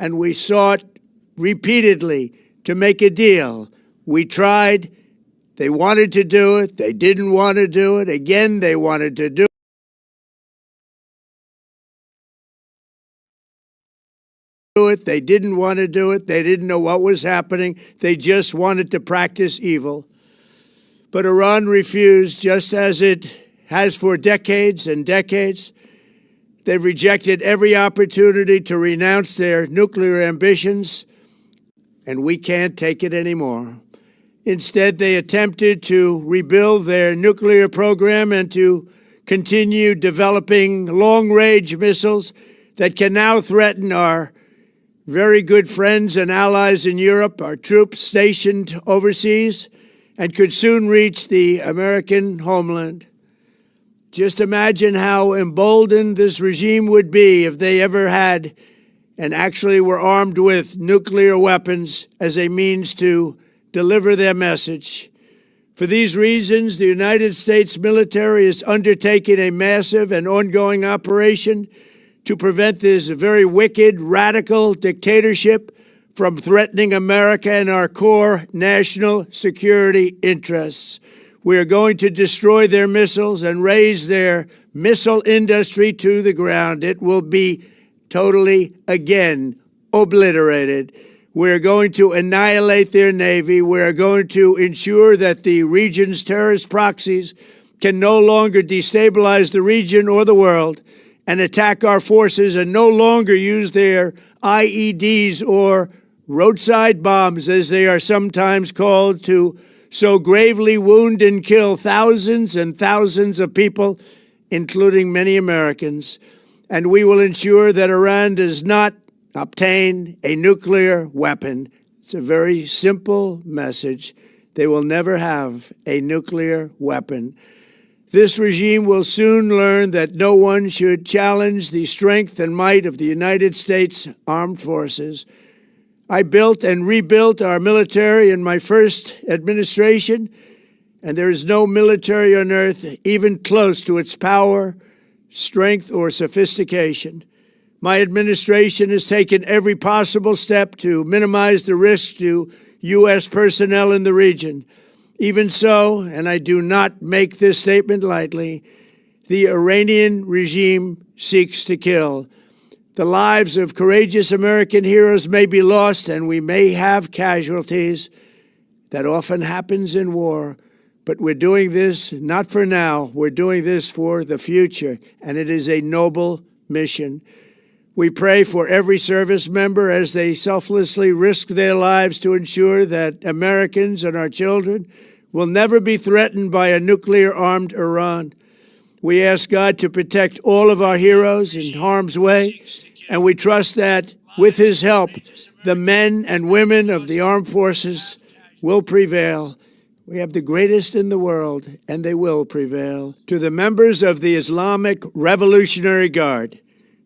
and we sought repeatedly to make a deal. We tried. They wanted to do it. They didn't want to do it. Again, they wanted to do it. They didn't want to do it. They didn't know what was happening. They just wanted to practice evil. But Iran refused, just as it has for decades and decades. They've rejected every opportunity to renounce their nuclear ambitions, and we can't take it anymore. Instead, they attempted to rebuild their nuclear program and to continue developing long-range missiles that can now threaten our very good friends and allies in Europe, our troops stationed overseas, and could soon reach the American homeland. Just imagine how emboldened this regime would be if they ever had and actually were armed with nuclear weapons as a means to deliver their message. For these reasons, the United States military is undertaking a massive and ongoing operation to prevent this very wicked, radical dictatorship from threatening America and our core national security interests. We are going to destroy their missiles and raise their missile industry to the ground. It will be totally, again, obliterated. We're going to annihilate their Navy. We're going to ensure that the region's terrorist proxies can no longer destabilize the region or the world and attack our forces and no longer use their IEDs or roadside bombs, as they are sometimes called, to so gravely wound and kill thousands and thousands of people, including many Americans. And we will ensure that Iran does not obtain a nuclear weapon. It's a very simple message. They will never have a nuclear weapon. This regime will soon learn that no one should challenge the strength and might of the United States Armed Forces. I built and rebuilt our military in my first administration, and there is no military on earth even close to its power, strength, or sophistication. My administration has taken every possible step to minimize the risk to U.S. personnel in the region. Even so, and I do not make this statement lightly, the Iranian regime seeks to kill. The lives of courageous American heroes may be lost, and we may have casualties. That often happens in war. But we're doing this not for now. We're doing this for the future, and it is a noble mission. We pray for every service member as they selflessly risk their lives to ensure that Americans and our children will never be threatened by a nuclear-armed Iran. We ask God to protect all of our heroes in harm's way, and we trust that with his help, the men and women of the armed forces will prevail. We have the greatest in the world, and they will prevail. To the members of the Islamic Revolutionary Guard,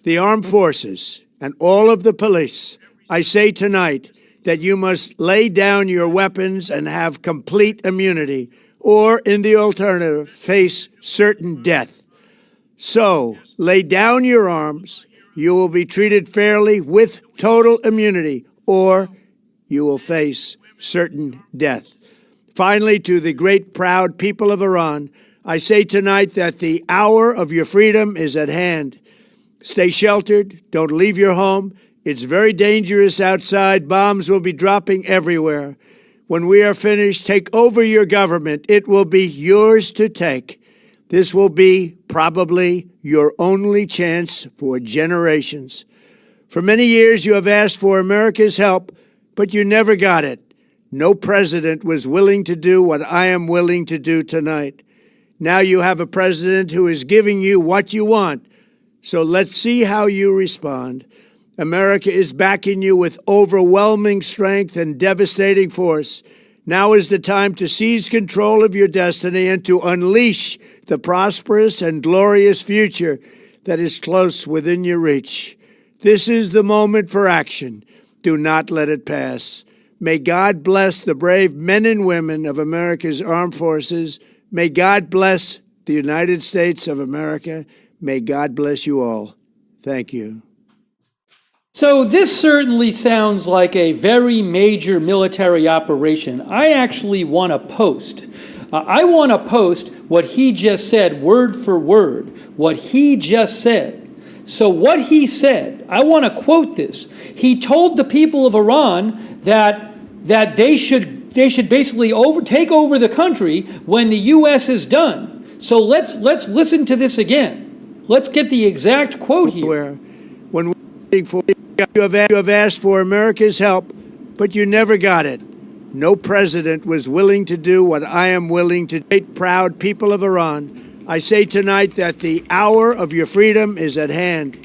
the armed forces, and all of the police, I say tonight that you must lay down your weapons and have complete immunity, or, in the alternative, face certain death. So, lay down your arms. You will be treated fairly with total immunity, or you will face certain death. Finally, to the great proud people of Iran, I say tonight that the hour of your freedom is at hand. Stay sheltered. Don't leave your home. It's very dangerous outside. Bombs will be dropping everywhere. When we are finished, take over your government. It will be yours to take. This will be probably your only chance for generations. For many years, you have asked for America's help, but you never got it. No president was willing to do what I am willing to do tonight. Now you have a president who is giving you what you want. So let's see how you respond. America is backing you with overwhelming strength and devastating force. Now is the time to seize control of your destiny and to unleash the prosperous and glorious future that is close within your reach. This is the moment for action. Do not let it pass. May God bless the brave men and women of America's armed forces. May God bless the United States of America. May God bless you all. Thank you. So this certainly sounds like a very major military operation. I actually want to post. I want to post what he just said, word for word, what he just said. So what he said, I want to quote this. He told the people of Iran that they should basically take over the country when the U.S. is done. So let's listen to this again. Let's get the exact quote here. When you have asked for America's help, but you never got it. No president was willing to do what I am willing to do. Proud people of Iran, I say tonight that the hour of your freedom is at hand.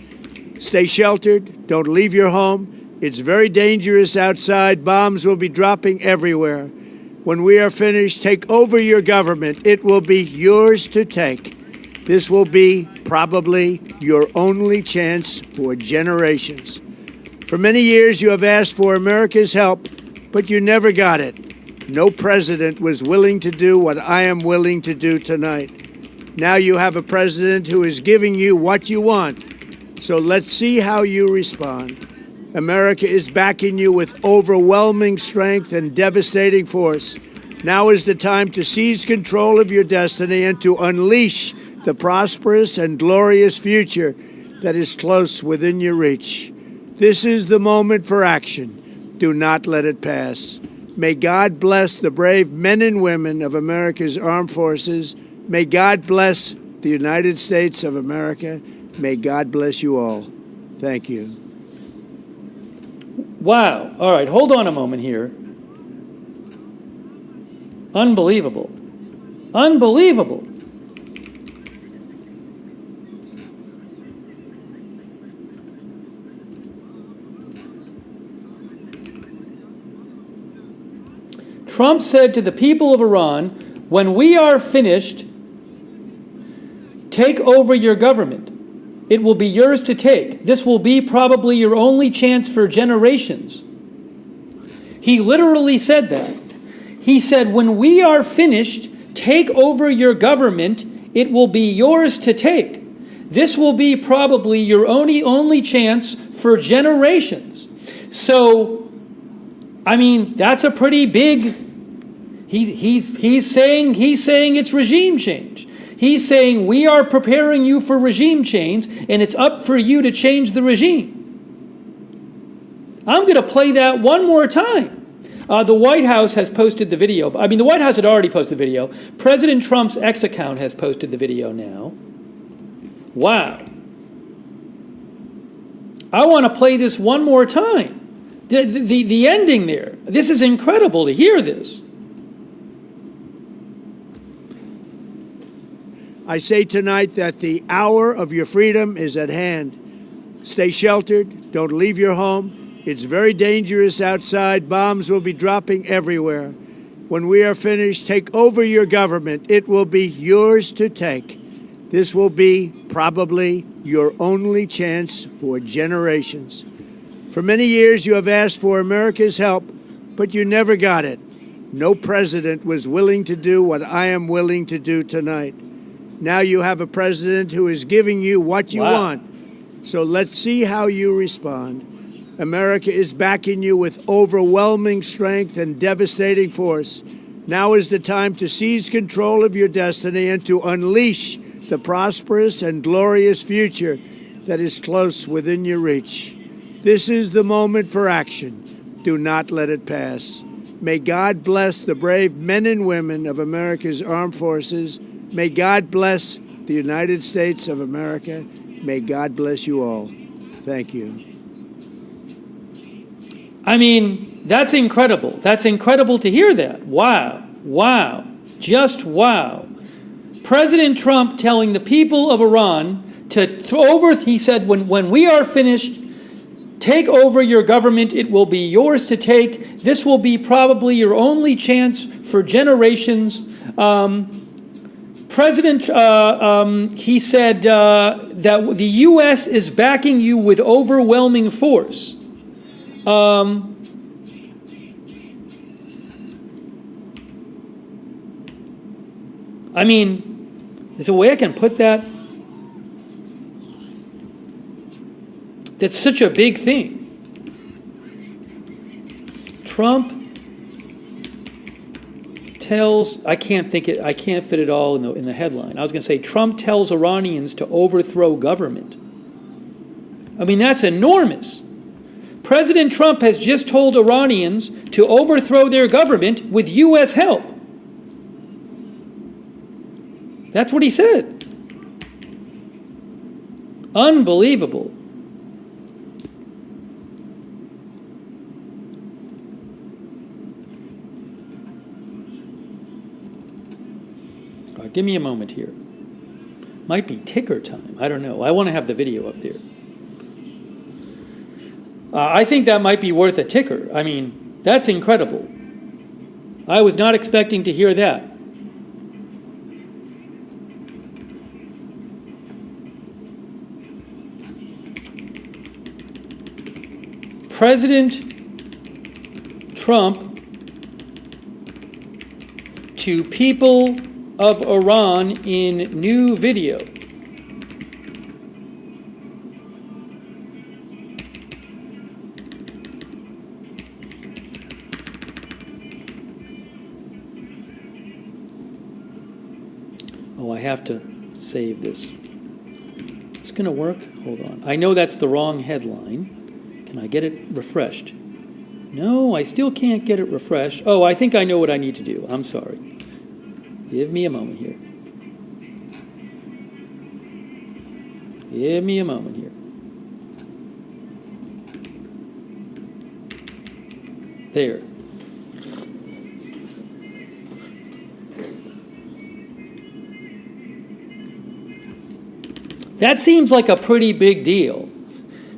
Stay sheltered. Don't leave your home. It's very dangerous outside. Bombs will be dropping everywhere. When we are finished, take over your government. It will be yours to take. This will be probably your only chance for generations. For many years, you have asked for America's help, but you never got it. No president was willing to do what I am willing to do tonight. Now you have a president who is giving you what you want. So let's see how you respond. America is backing you with overwhelming strength and devastating force. Now is the time to seize control of your destiny and to unleash the prosperous and glorious future that is close within your reach. This is the moment for action. Do not let it pass. May God bless the brave men and women of America's armed forces. May God bless the United States of America. May God bless you all. Thank you. Wow. All right, hold on a moment here. Unbelievable. Unbelievable. Trump said to the people of Iran, when we are finished, take over your government. It will be yours to take. This will be probably your only chance for generations. He literally said that. He said, when we are finished, take over your government. It will be yours to take. This will be probably your only chance for generations. So, I mean, that's a pretty big. He's saying it's regime change. He's saying we are preparing you for regime change, and it's up for you to change the regime. I'm going to play that one more time. The White House has posted the video. I mean, the White House had already posted the video. President Trump's X account has posted the video now. Wow. I want to play this one more time. The ending there. This is incredible to hear this. I say tonight that the hour of your freedom is at hand. Stay sheltered. Don't leave your home. It's very dangerous outside. Bombs will be dropping everywhere. When we are finished, take over your government. It will be yours to take. This will be probably your only chance for generations. For many years, you have asked for America's help, but you never got it. No president was willing to do what I am willing to do tonight. Now you have a president who is giving you what you want. So let's see how you respond. America is backing you with overwhelming strength and devastating force. Now is the time to seize control of your destiny and to unleash the prosperous and glorious future that is close within your reach. This is the moment for action. Do not let it pass. May God bless the brave men and women of America's armed forces. May God bless the United States of America. May God bless you all. Thank you. I mean, that's incredible. That's incredible to hear that. Wow. Wow. Just wow. President Trump telling the people of Iran he said, when we are finished, take over your government. It will be yours to take. This will be probably your only chance for generations. He said that the U.S. is backing you with overwhelming force. I mean, there's a way I can put that. That's such a big thing. Trump tells, I can't fit it all in the headline. I was going to say, Trump tells Iranians to overthrow government. I mean, that's enormous. President Trump has just told Iranians to overthrow their government with U.S. help. That's what he said. Unbelievable. Give me a moment here. Might be ticker time. I don't know. I want to have the video up there. I think that might be worth a ticker. I mean, that's incredible. I was not expecting to hear that. President Trump to people of Iran in new video. Oh, I have to save this. Is this going to work? Hold on. I know that's the wrong headline. Can I get it refreshed? No, I still can't get it refreshed. Oh, I think I know what I need to do. I'm sorry. Give me a moment here. Give me a moment here. There. That seems like a pretty big deal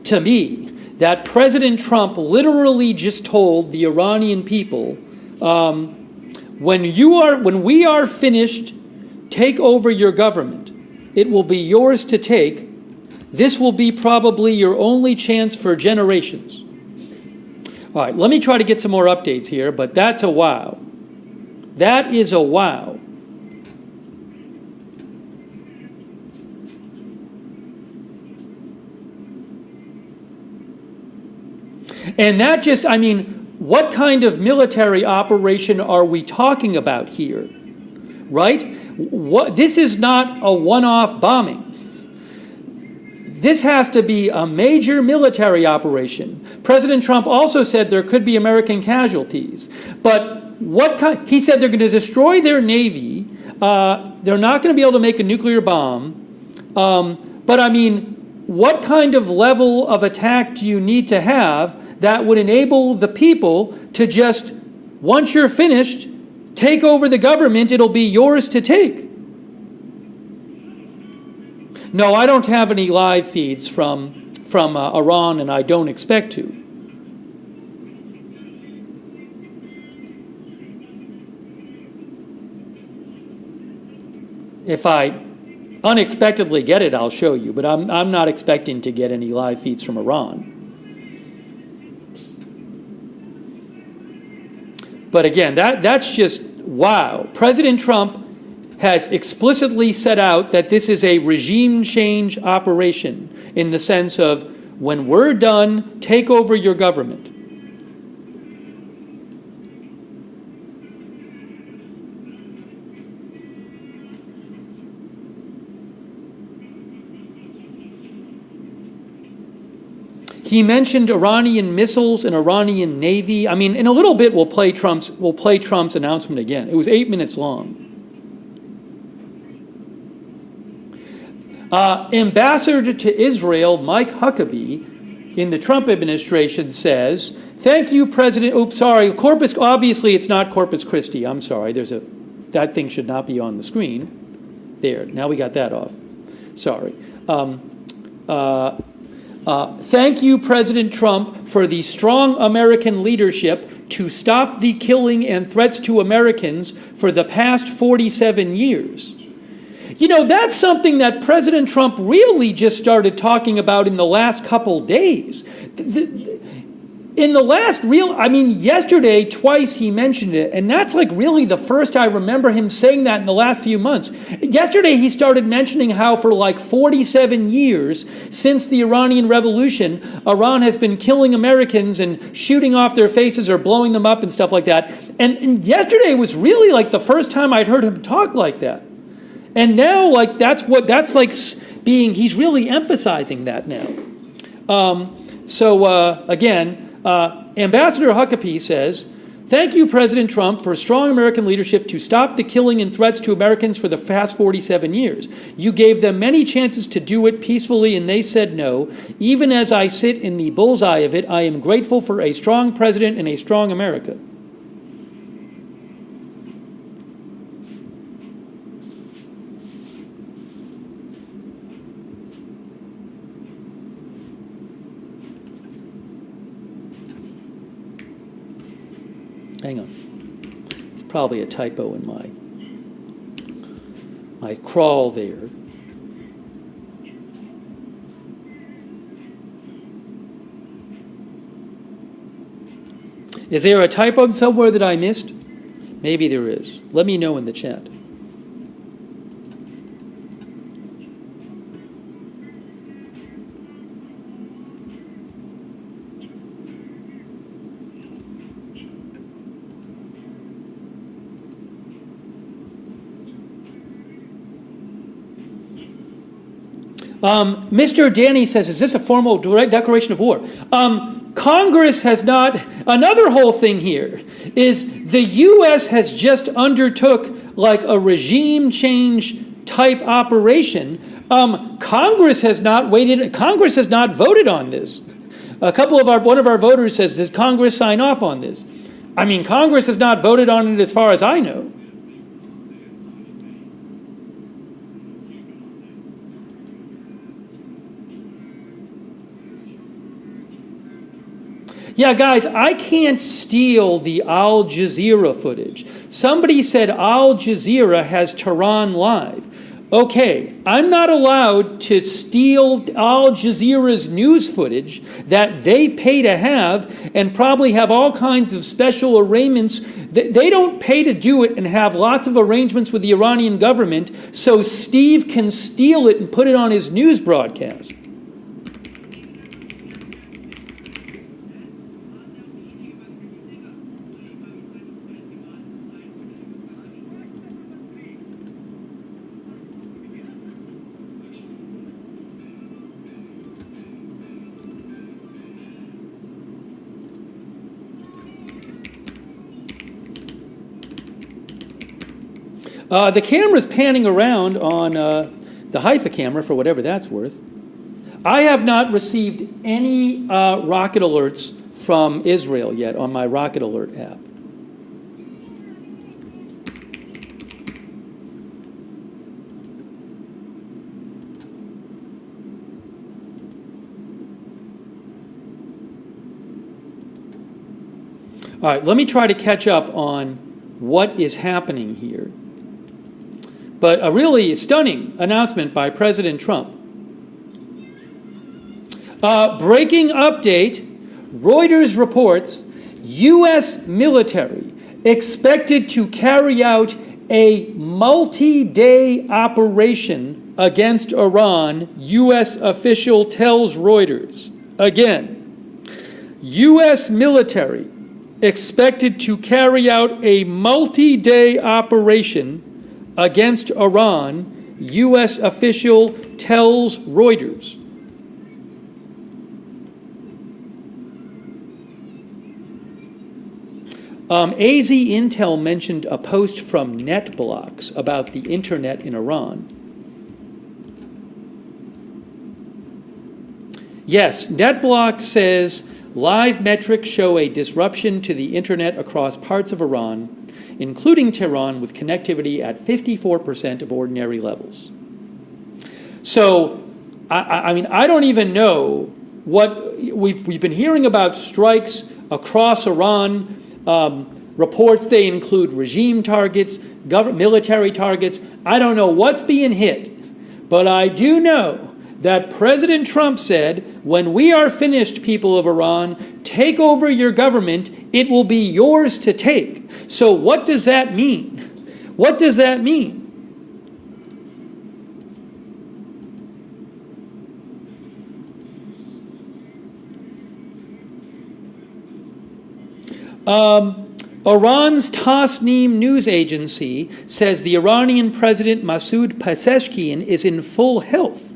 to me, that President Trump literally just told the Iranian people, when we are finished, take over your government. It will be yours to take. This will be probably your only chance for generations. All right, let me try to get some more updates here, but that's a wow. That is a wow. And that just, I mean, what kind of military operation are we talking about here, right? This is not a one-off bombing. This has to be a major military operation. President Trump also said there could be American casualties. But he said they're going to destroy their Navy. They're not going to be able to make a nuclear bomb. But I mean, what kind of level of attack do you need to have that would enable the people to just, once you're finished, take over the government? It'll be yours to take. No, I don't have any live feeds from Iran, and I don't expect to. If I unexpectedly get it, I'll show you, but I'm not expecting to get any live feeds from Iran. But again, that's just wow. President Trump has explicitly set out that this is a regime change operation in the sense of, when we're done, take over your government. He mentioned Iranian missiles and Iranian Navy. I mean, in a little bit, we'll play Trump's announcement again. It was 8 minutes long. Ambassador to Israel Mike Huckabee in the Trump administration says, "Thank you, President." Oops, sorry. Corpus. Obviously, it's not Corpus Christi. I'm sorry. That thing should not be on the screen. There. Now we got that off. Sorry. Thank you, President Trump, for the strong American leadership to stop the killing and threats to Americans for the past 47 years. You know, that's something that President Trump really just started talking about in the last couple days. in the last yesterday, twice he mentioned it, and that's like really the first I remember him saying that in the last few months. Yesterday, he started mentioning how for like 47 years since the Iranian Revolution, Iran has been killing Americans and shooting off their faces or blowing them up and stuff like that. And yesterday was really like the first time I'd heard him talk like that. And now, like, he's really emphasizing that now. Again, Ambassador Huckabee says, "Thank you, President Trump, for strong American leadership to stop the killing and threats to Americans for the past 47 years. You gave them many chances to do it peacefully, and they said no. Even as I sit in the bullseye of it, I am grateful for a strong president and a strong America." Hang on. It's probably a typo in my crawl there. Is there a typo somewhere that I missed? Maybe there is. Let me know in the chat. Mr. Danny says, is this a formal direct declaration of war? Congress has not, another whole thing here is the U.S. has just undertook like a regime change type operation. Congress has not voted on this. One of our voters says, did Congress sign off on this? I mean, Congress has not voted on it as far as I know. Yeah, guys, I can't steal the Al Jazeera footage. Somebody said Al Jazeera has Tehran live. Okay, I'm not allowed to steal Al Jazeera's news footage that they pay to have and probably have all kinds of special arrangements. They don't pay to do it and have lots of arrangements with the Iranian government so Steve can steal it and put it on his news broadcast. The camera's panning around on the Haifa camera for whatever that's worth. I have not received any rocket alerts from Israel yet on my Rocket Alert app. All right, let me try to catch up on what is happening here. But a really stunning announcement by President Trump. Breaking update, Reuters reports U.S. military expected to carry out a multi-day operation against Iran, U.S. official tells Reuters. Again, U.S. military expected to carry out a multi-day operation against Iran, U.S. official tells Reuters. AZ Intel mentioned a post from NetBlocks about the internet in Iran. Yes, NetBlocks says live metrics show a disruption to the internet across parts of Iran, including Tehran, with connectivity at 54% of ordinary levels. So, I mean, I don't even know what we've been hearing about strikes across Iran. Reports they include regime targets, military targets. I don't know what's being hit, but I do know that President Trump said, when we are finished, people of Iran, take over your government, it will be yours to take. So what does that mean? What does that mean? Iran's Tasnim news agency says the Iranian President Masoud Pezeshkian is in full health.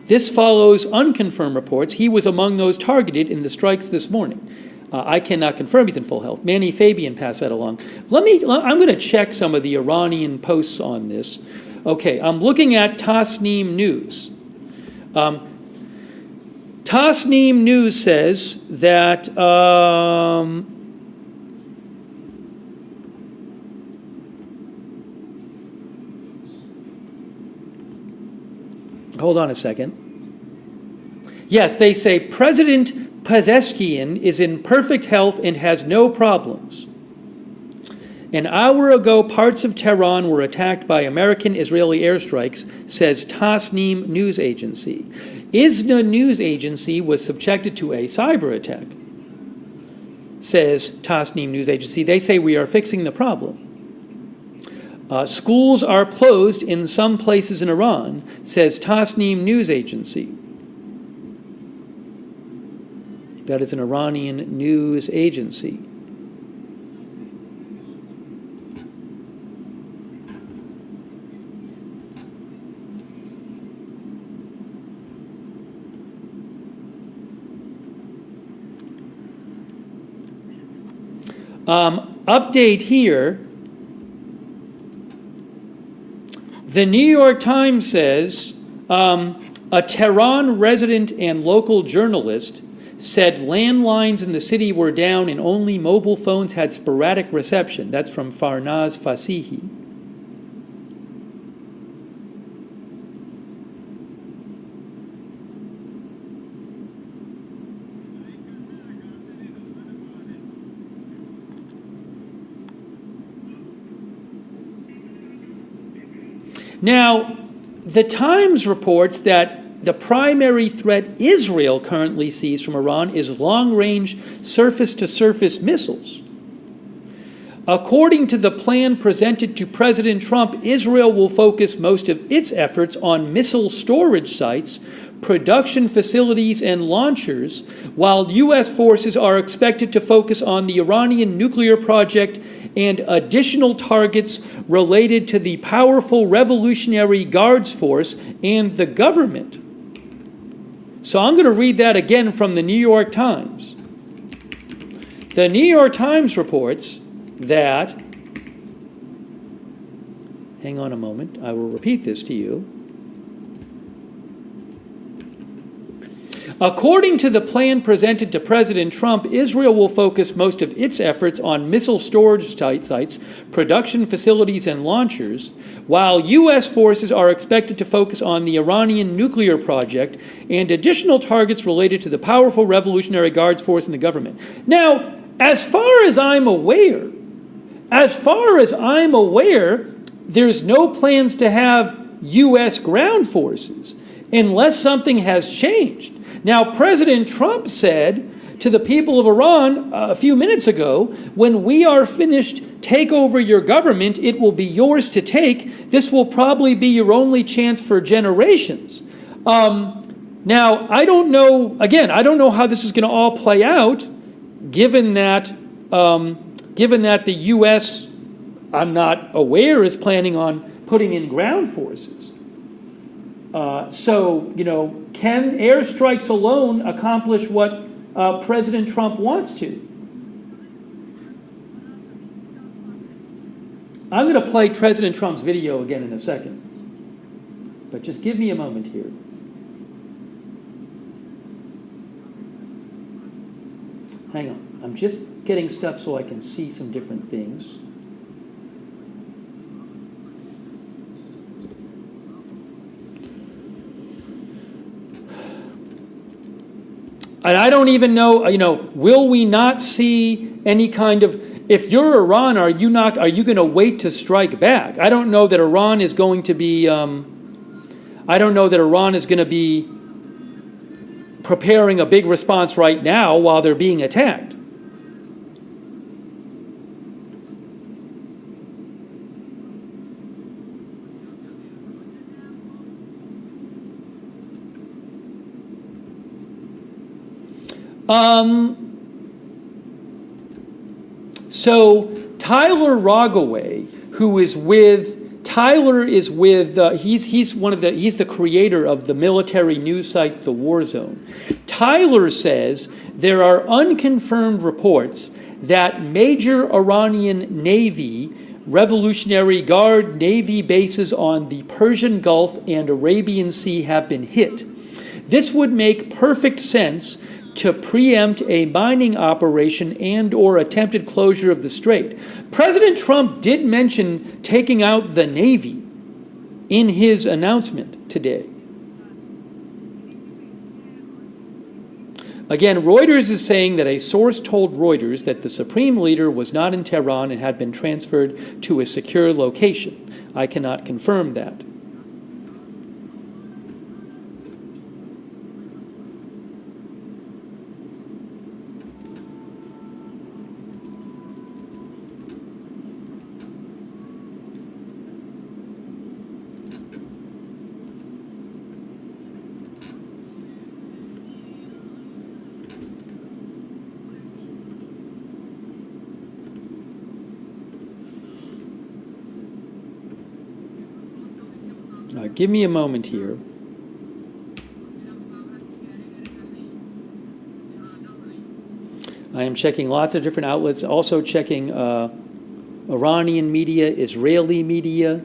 This follows unconfirmed reports. He was among those targeted in the strikes this morning. I cannot confirm he's in full health. Manny Fabian passed that along. I'm going to check some of the Iranian posts on this. Okay, I'm looking at Tasnim News. Tasnim News says that hold on a second. Yes, they say President Pezeshkian is in perfect health and has no problems. An hour ago, parts of Tehran were attacked by American-Israeli airstrikes, says Tasnim news agency. ISNA news agency was subjected to a cyber attack, says Tasnim news agency. They say we are fixing the problem. Schools are closed in some places in Iran, says Tasnim news agency. That is an Iranian news agency. Update here. The New York Times says a Tehran resident and local journalist said landlines in the city were down and only mobile phones had sporadic reception. That's from Farnaz Fasihi. Now, the Times reports that the primary threat Israel currently sees from Iran is long-range surface-to-surface missiles. According to the plan presented to President Trump, Israel will focus most of its efforts on missile storage sites, production facilities, and launchers, while U.S. forces are expected to focus on the Iranian nuclear project and additional targets related to the powerful Revolutionary Guards Force and the government. So I'm going to read that again from the New York Times. The New York Times reports that, hang on a moment, I will repeat this to you. According to the plan presented to President Trump, Israel will focus most of its efforts on missile storage sites, production facilities, and launchers, while U.S. forces are expected to focus on the Iranian nuclear project and additional targets related to the powerful Revolutionary Guards Force and the government. Now, as far as I'm aware, there's no plans to have U.S. ground forces unless something has changed. Now, President Trump said to the people of Iran a few minutes ago, when we are finished, take over your government, it will be yours to take. This will probably be your only chance for generations. Now, I don't know how this is going to all play out, given that the U.S., I'm not aware, is planning on putting in ground forces. Can airstrikes alone accomplish what President Trump wants to? I'm going to play President Trump's video again in a second, but just give me a moment here. Hang on, I'm just getting stuff so I can see some different things. And I don't even know, will we not see any kind of, if you're Iran, are you going to wait to strike back? I don't know that Iran is going to be, I don't know that Iran is going to be preparing a big response right now while they're being attacked. So Tyler Rogaway, who is with Tyler is with he's the creator of the military news site The War Zone. Tyler says there are unconfirmed reports that major Iranian Navy, Revolutionary Guard Navy bases on the Persian Gulf and Arabian Sea have been hit. This would make perfect sense to preempt a mining operation and or attempted closure of the strait. President Trump did mention taking out the Navy in his announcement today. Again, Reuters is saying that a source told Reuters that the Supreme Leader was not in Tehran and had been transferred to a secure location. I cannot confirm that. Give me a moment here. I am checking lots of different outlets, also checking Iranian media, Israeli media.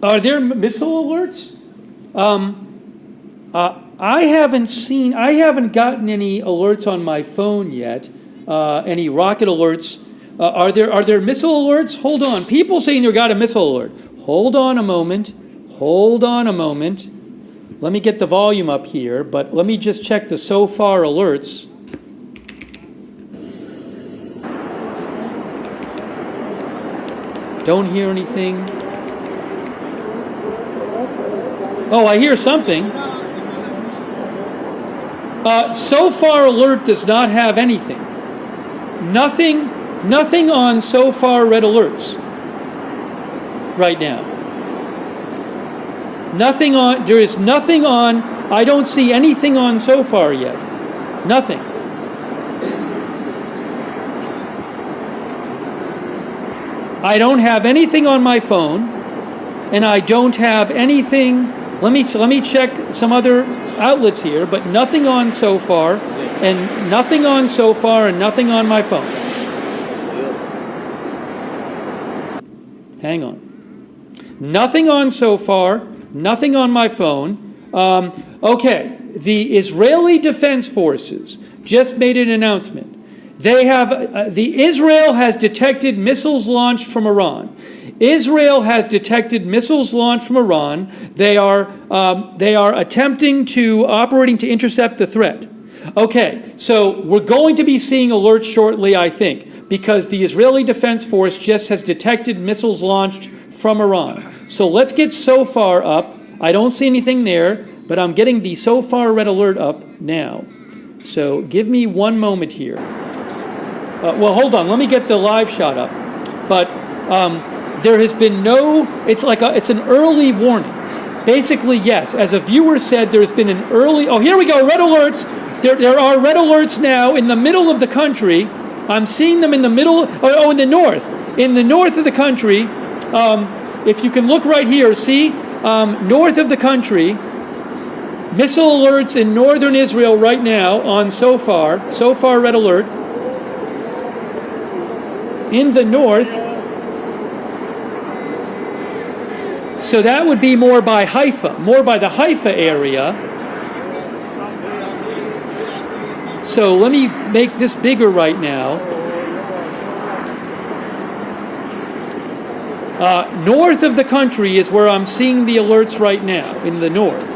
Are there missile alerts? I haven't gotten any alerts on my phone yet, any rocket alerts. Are there missile alerts? Hold on. People saying they got a missile alert. Hold on a moment. Hold on a moment. Let me get the volume up here, but let me just check the so far alerts. Don't hear anything. Oh, I hear something. So far alert does not have anything. Nothing on so far red alerts right now. There is nothing on, I don't see anything on so far yet. Nothing. I don't have anything on my phone, and I don't have anything. Let me check some other outlets here, but nothing on so far, and nothing on so far, and nothing on my phone. Hang on. Nothing on so far, nothing on my phone. Okay, the Israeli Defense Forces just made an announcement. They have Israel has detected missiles launched from Iran. Israel has detected missiles launched from Iran. They are attempting to operating to intercept the threat. Okay, so we're going to be seeing alerts shortly, I think, because the Israeli Defense Force just has detected missiles launched from Iran. So let's get so far up. I don't see anything there, but I'm getting the so far red alert up now. So give me one moment here. Well, hold on. Let me get the live shot up. But there has been no. It's an early warning. Basically, yes. As a viewer said, there has been an early. Oh, here we go. Red alerts. There are red alerts now in the middle of the country. I'm seeing them in the middle. In the north. In the north of the country. If you can look right here, see north of the country. Missile alerts in northern Israel right now on so far red alert. in the north. So that would be more by Haifa, more by the Haifa area. So let me make this bigger right now. North of the country is where I'm seeing the alerts right now, in the north.